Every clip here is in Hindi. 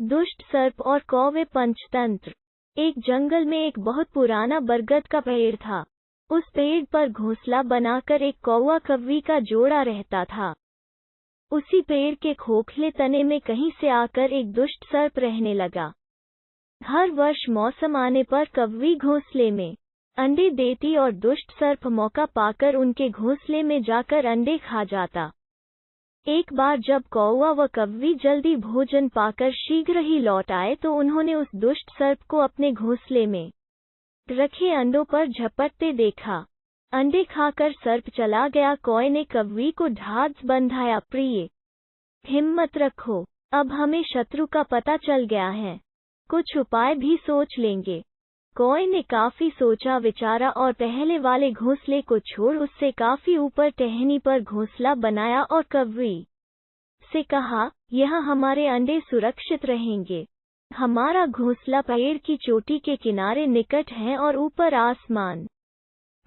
दुष्ट सर्प और कौवे पंचतंत्र। एक जंगल में एक बहुत पुराना बरगद का पेड़ था। उस पेड़ पर घोंसला बनाकर एक कौवा कौवी का जोड़ा रहता था। उसी पेड़ के खोखले तने में कहीं से आकर एक दुष्ट सर्प रहने लगा। हर वर्ष मौसम आने पर कौवी घोंसले में अंडे देती और दुष्ट सर्प मौका पाकर उनके घोंसले में जाकर अंडे खा जाता। एक बार जब कौवा व कौवी जल्दी भोजन पाकर शीघ्र ही लौट आए तो उन्होंने उस दुष्ट सर्प को अपने घोंसले में रखे अंडों पर झपटते देखा। अंडे खाकर सर्प चला गया। कौवे ने कौवी को ढांढस बंधाया, प्रिय, हिम्मत रखो, अब हमें शत्रु का पता चल गया है, कुछ उपाय भी सोच लेंगे। कौवे ने काफी सोचा विचारा और पहले वाले घोंसले को छोड़ उससे काफी ऊपर टहनी पर घोंसला बनाया और कौवी से कहा, यहाँ हमारे अंडे सुरक्षित रहेंगे। हमारा घोंसला पेड़ की चोटी के किनारे निकट है और ऊपर आसमान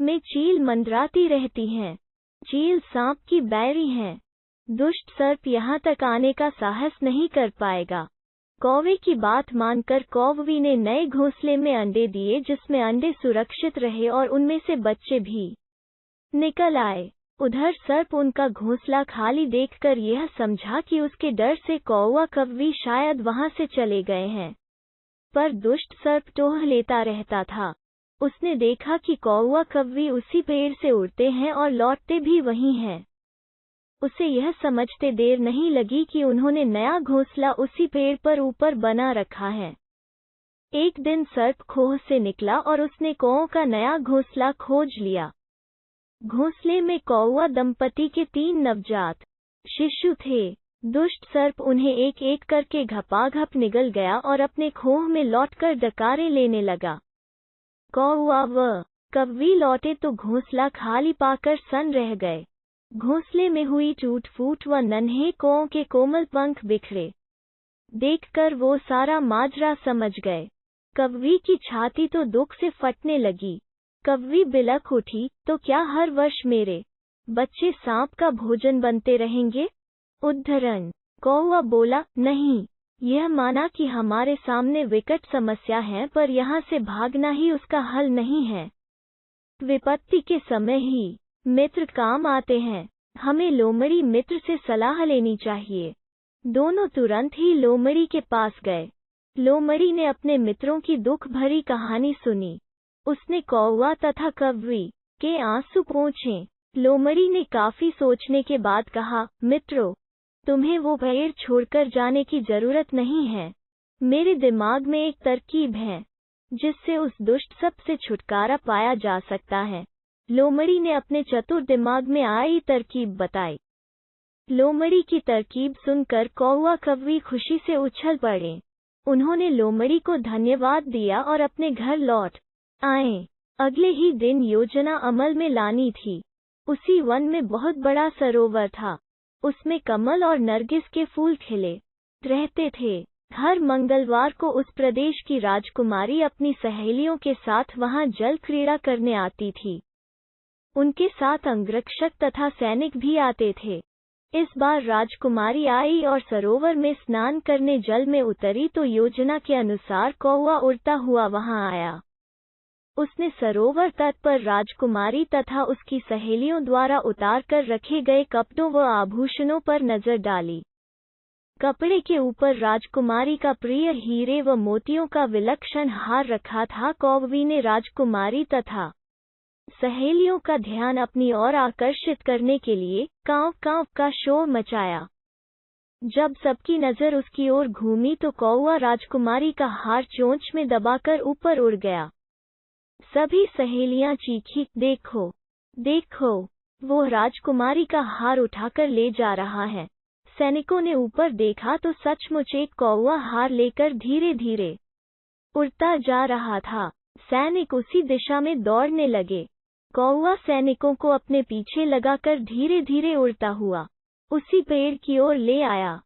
में चील मंडराती रहती हैं। चील सांप की बैरी हैं। दुष्ट सर्प यहाँ तक आने का साहस नहीं कर पाएगा। कौवे की बात मानकर कौवी ने नए घोंसले में अंडे दिए जिसमें अंडे सुरक्षित रहे और उनमें से बच्चे भी निकल आए। उधर सर्प उनका घोंसला खाली देखकर यह समझा कि उसके डर से कौवा कौवी शायद वहां से चले गए हैं। पर दुष्ट सर्प टोह लेता रहता था। उसने देखा कि कौवा कौवी उसी पेड़ से उड़ते हैं और लौटते भी वहीं हैं। उसे यह समझते देर नहीं लगी कि उन्होंने नया घोंसला उसी पेड़ पर ऊपर बना रखा है। एक दिन सर्प खोह से निकला और उसने कौवे का नया घोंसला खोज लिया। घोंसले में कौवा दंपति के 3 नवजात शिशु थे। दुष्ट सर्प उन्हें एक एक करके घपाघप निगल गया और अपने खोह में लौटकर डकारे लेने लगा। कौवा व कौवी लौटे तो घोंसला खाली पाकर सन्न रह गए। घोंसले में हुई टूट फूट व नन्हे कौवे के कोमल पंख बिखरे देखकर वो सारा माजरा समझ गए। कौवी की छाती तो दुख से फटने लगी। कौवी बिलख उठी, तो क्या हर वर्ष मेरे बच्चे सांप का भोजन बनते रहेंगे? उद्धरण। कौवा बोला, नहीं, यह माना कि हमारे सामने विकट समस्या है पर यहाँ से भागना ही उसका हल नहीं है। विपत्ति के समय ही मित्र काम आते हैं। हमें लोमड़ी मित्र से सलाह लेनी चाहिए। दोनों तुरंत ही लोमड़ी के पास गए। लोमड़ी ने अपने मित्रों की दुख भरी कहानी सुनी। उसने कौवा तथा कौवी के आंसू पोंछे। लोमड़ी ने काफी सोचने के बाद कहा, मित्रों, तुम्हें वो पेड़ छोड़कर जाने की जरूरत नहीं है। मेरे दिमाग में एक तरकीब है जिससे उस दुष्ट सर्प से छुटकारा पाया जा सकता है। लोमड़ी ने अपने चतुर दिमाग में आई तरकीब बताई। लोमड़ी की तरकीब सुनकर कौवा कौवी खुशी से उछल पड़े। उन्होंने लोमड़ी को धन्यवाद दिया और अपने घर लौट आए। अगले ही दिन योजना अमल में लानी थी। उसी वन में बहुत बड़ा सरोवर था। उसमें कमल और नरगिस के फूल खिले रहते थे। हर मंगलवार को उस प्रदेश की राजकुमारी अपनी सहेलियों के साथ वहां जल क्रीड़ा करने आती थी। उनके साथ अंगरक्षक तथा सैनिक भी आते थे। इस बार राजकुमारी आई और सरोवर में स्नान करने जल में उतरी तो योजना के अनुसार कौवा उड़ता हुआ वहां आया। उसने सरोवर तट पर राजकुमारी तथा उसकी सहेलियों द्वारा उतार कर रखे गए कपड़ों व आभूषणों पर नजर डाली। कपड़े के ऊपर राजकुमारी का प्रिय हीरे व मोतियों का विलक्षण हार रखा था। कौवी ने राजकुमारी तथा सहेलियों का ध्यान अपनी ओर आकर्षित करने के लिए कांव कांव का शोर मचाया। जब सबकी नजर उसकी ओर घूमी तो कौवा राजकुमारी का हार चोंच में दबाकर ऊपर उड़ गया। सभी सहेलियां चीखी, देखो देखो, वो राजकुमारी का हार उठाकर ले जा रहा है। सैनिकों ने ऊपर देखा तो सचमुच एक कौवा हार लेकर धीरे धीरे उड़ता जा रहा था। सैनिक उसी दिशा में दौड़ने लगे। कौवा सैनिकों को अपने पीछे लगाकर धीरे धीरे उड़ता हुआ उसी पेड़ की ओर ले आया।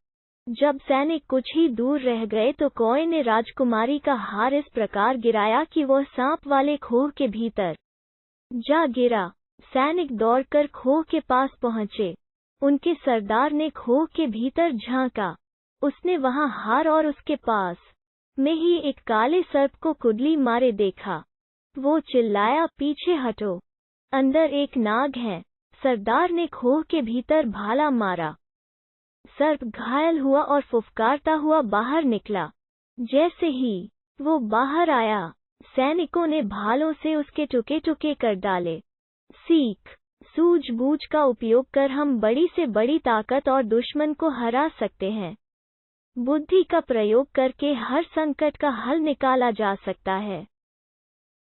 जब सैनिक कुछ ही दूर रह गए तो कौवे ने राजकुमारी का हार इस प्रकार गिराया कि वह सांप वाले खोह के भीतर जा गिरा। सैनिक दौड़कर खोह के पास पहुंचे। उनके सरदार ने खोह के भीतर झांका। उसने वहां हार और उसके पास में ही एक काले सर्प को कुंडली मारे देखा। वो चिल्लाया, पीछे हटो, अंदर एक नाग है। सरदार ने खोह के भीतर भाला मारा। सर्प घायल हुआ और फुफकारता हुआ बाहर निकला। जैसे ही वो बाहर आया, सैनिकों ने भालों से उसके टुके टुके कर डाले। सीख, सूझबूझ का उपयोग कर हम बड़ी से बड़ी ताकत और दुश्मन को हरा सकते हैं। बुद्धि का प्रयोग करके हर संकट का हल निकाला जा सकता है।